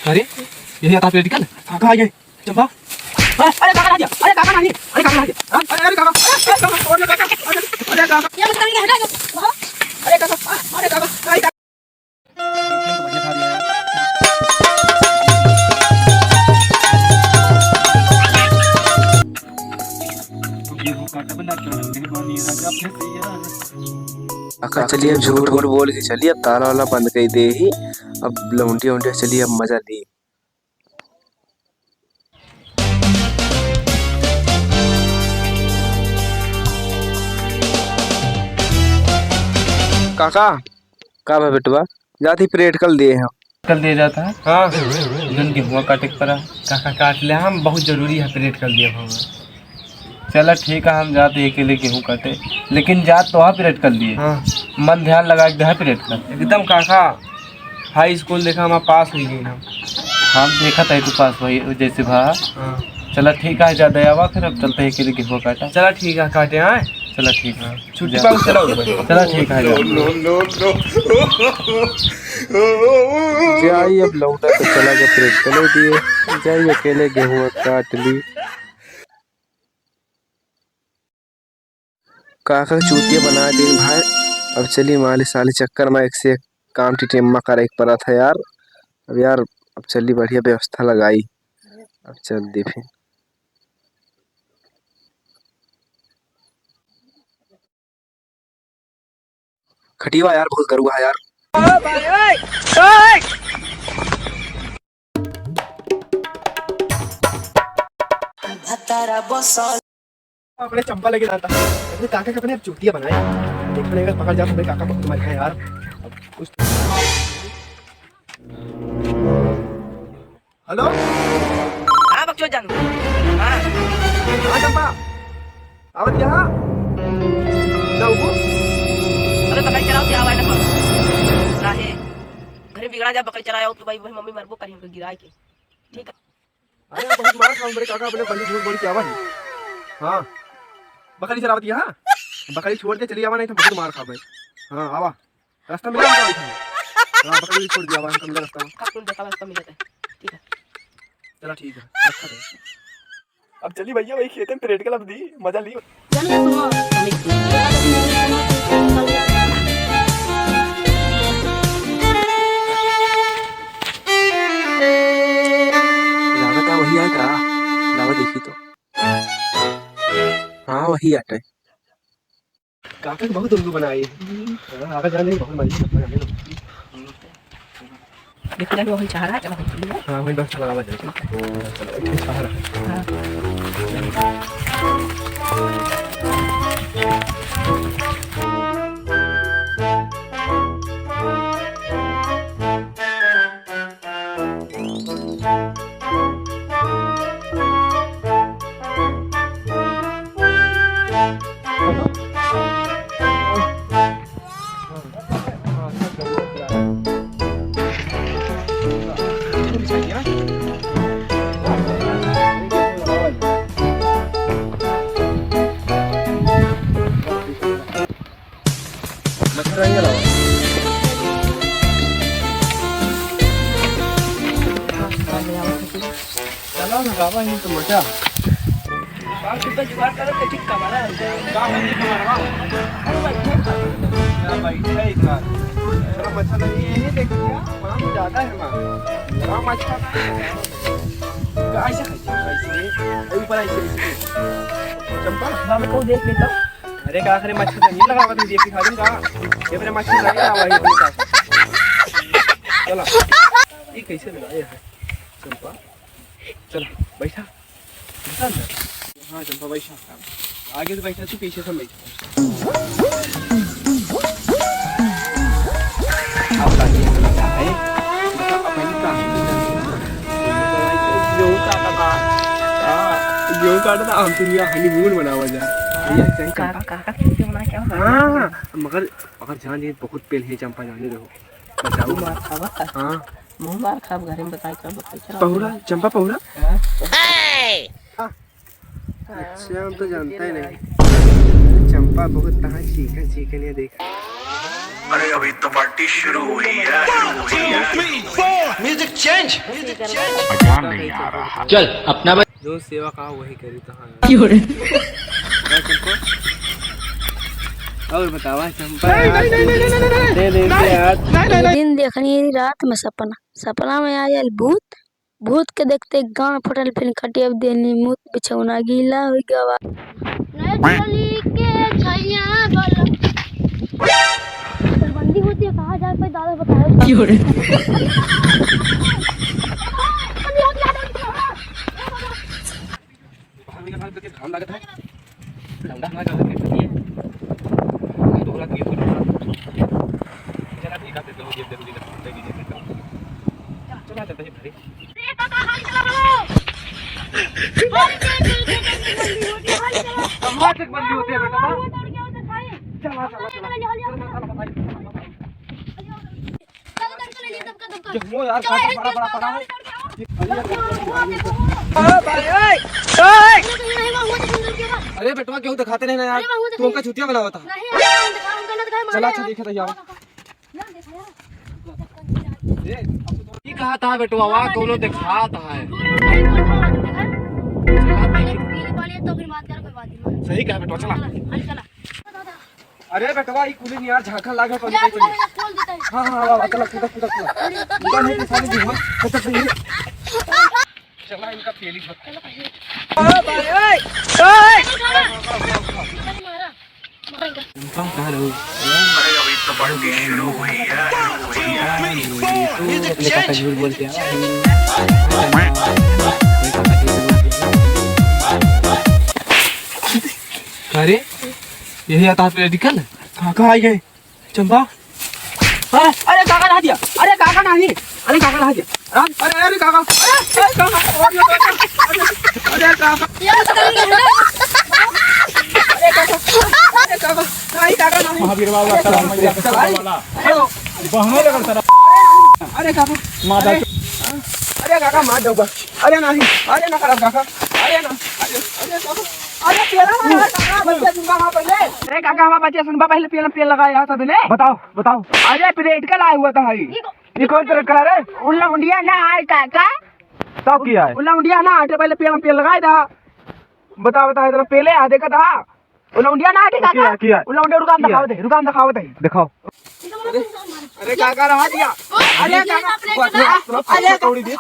अरे ये आता प्रैक्टिकल काका आ गए चंपा। अरे काका ना दिया, अरे काका ना दिया, अरे काका ना दिया, अरे काका, अरे काका, अरे काका, अरे काका, ये मत करिए हटा दो, अरे काका, अरे काका, अरे काका। काका चलिए अब झूठ वूठ बोल के चलिए, अब ताला वाला बंद कर दे ही, अब लौंडिया उंडिया चलिए, अब मजा ली। काका का भाई बेटवा जाती परेड कल दिए हम कल दे जाता है। हाँ जन गेहुआ काटे के पड़ा काका काट ले, हम बहुत जरूरी है परेड कर दिया भाव। चला ठीक है, हम जाते अकेले गेहूँ काटे, लेकिन जात तो परेड कर लिए। हाँ मन ध्यान लगा के परेड कर एकदम। काका हाई स्कूल देखा हमारा पास हुई गई हम देखा था तू पास हुई जैसे भा। हाँ चला ठीक है, ज़्यादा आवा फिर अब चलते हैं अकेले गेहूँ काटा। चला ठीक है काटे आए, चला ठीक है छुट्टी पाओ, चला ठीक है जाई अब लौटा तो चला गया परेड चले दिए, जाई अकेले गेहूँ काट ली। काका चूतिया बना दी भाई, अब चली माली साली चक्कर में एक से एक काम टिटेम्मा कर एक पड़ा था यार। अब यार अब चली बढ़िया व्यवस्था लगाई, अब चल दी फिर। खटिया यार बहुत करूँगा यार। अपने चंपा लेके जाता अपने काका के अपने अब चूतिया बनाए देखने का पकड़ जा अपने काका बहुत मर गया यार। कुछ हेलो हाँ बच्चों जानू हाँ हाँ चंपा आवत यहाँ ना उगो अरे बकरी चलाओ क्या आवाज ना राहे घर बिगड़ा जा बकरी चलाओ तो भाई मम्मी मरबो करी हमको गिरा के ठीक है। अरे बहुत मार खाऊं मेरे काका अपने बंदी झूठ बोल के आवा नहीं। हाँ बकरी चलावत यहाँ बकरी छोड़ के चली आवा नहीं तो बहुत मार खा भाई। हाँ आवा रास्ता मिला हाँ बकरी छोड़ दिया आवा हमको मिला रास्ता कब देखा रास्ता मिला था ठीक है। चला ठीक है रखा दे। अब चली भैया वही खेत में परेड के लब दी मजा ली। लागत है वही आएगा, लावा देखी तो हाँ वही आटा है। काका बहुत उल्लू बनाई आगे जाने बहुत मजा देखो जाके वही चाह रहा है चलो हाँ वही बस चला बजा चलो चाह रहा हाँ चलो ना बाबा ये तो मजा बात पे जुगाड़ करो तो ठीक का मारा काम नहीं करवा ना भाई सही था थोड़ा मच्छा नहीं ये देख लिया वहां पे ज्यादा है वहां मच्छा कैसे कैसे ऊपर ऐसे चंपा बाबा को देख लेता अरे का करे मच्छा नहीं लगा तुम देख के खा दूंगा ये मेरे मच्छा लगा वही अपने पास चलो ये कैसे लगाए है चंपा चलो बैठा बैठा ना हाँ चंपा बैठा आगे से बैठा तू पीछे से बैठा अब लागे है बता अपन का जो काटा हां जो काटा हम दुनिया हनीमून मनावा जा ये काका काका क्यों मना क्या हां मगर अगर जान ये बहुत पेल है चंपा जाने दो बताओ मार खावा हां मुंह मार खाब घर में बताई कर बताई चला पहुरा चंपा पहुरा हां अच्छा हम तो जानता ही नहीं चंपा बहुत तहाँ चीखन ये देख। अरे अभी तो पार्टी शुरू हुई है। Music change. मजा नहीं आ रहा। चल अपना जो सेवा कहा वही करी तहाँ। और बतावा चंपा दे दे यार। दिन देखनी रात में सपना में आया भूत। भूत के देखते गांव फटल फिर खटिया देनी मुत बिछौना गीला हो गवा। बंदी होती है कहाँ जाए पे दादा बताओ। अरे बेटवा क्यों दिखाते नहीं ना यार, तू हमका छुट्टियां बनावा था। चला अच्छा देखे तो ये कहा था बेटवा वहाँ कोनो दिखात है। सही कहा बेटवा चला। अरे बेटवा ये कुली नहीं यार झांका लागा तो हां हां चला कूदा कूदा कूदा नहीं तो सारी धुआं चला इनका पेली ओ भाई ओए अरे अभी तो पार्टी शुरू हुई है। Music change. अरे यही आता है मेडिकल। कहाँ आई गए चंपा? अरे काका नहा दिया। अरे काका नहीं, अरे काका नहा दिया। अरे अरे काका, अरे काका, अरे काका, अरे काका, नहीं काका नहीं। महावीर बाबा अरे काका माता, अरे काका मार दूंगा। अरे नहीं, अरे ना खराब काका, अरे ना, अरे काका, अरे तेरा काका बच्चा सुनबा वहां पहले। अरे काका हमारा बच्चा सुनबा पहले पेन लगाया था पहले। बताओ। अरे पीरियड का आया हुआ था भाई। ये कौन तरह का रे? उल्ला मुंडिया ना आए काका। सब किया है? उल्ला मुंडिया ना आटे पहले पेन लगाया था। बता इधर पहले आ देखा था। उल्ला मुंडिया ना आटे काका। किया। उल्ला मुंडिया रुकाम दिखाओ दे। दिखाओ। अरे काका रहा दिया। अरे काका, अरे तोड़ी दी।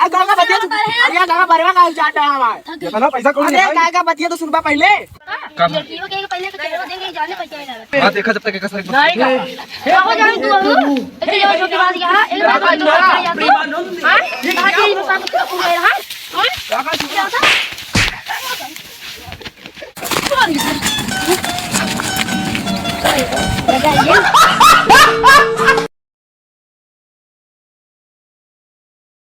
अरे काका बतिया तो, अरे काका बरवा का चाटा है हमारा। ये ना पैसा कौन है? अरे काका बतिया तो सुनबा पहले। लड़कियों के पहले तो देंगे जाने पैसे हां देखा जब तक कैसा नहीं काका हो जाए तू अब एक और छोटी बात यहां एक बात हां ये बाकी नुकसान हो गया हां काका क्या होता है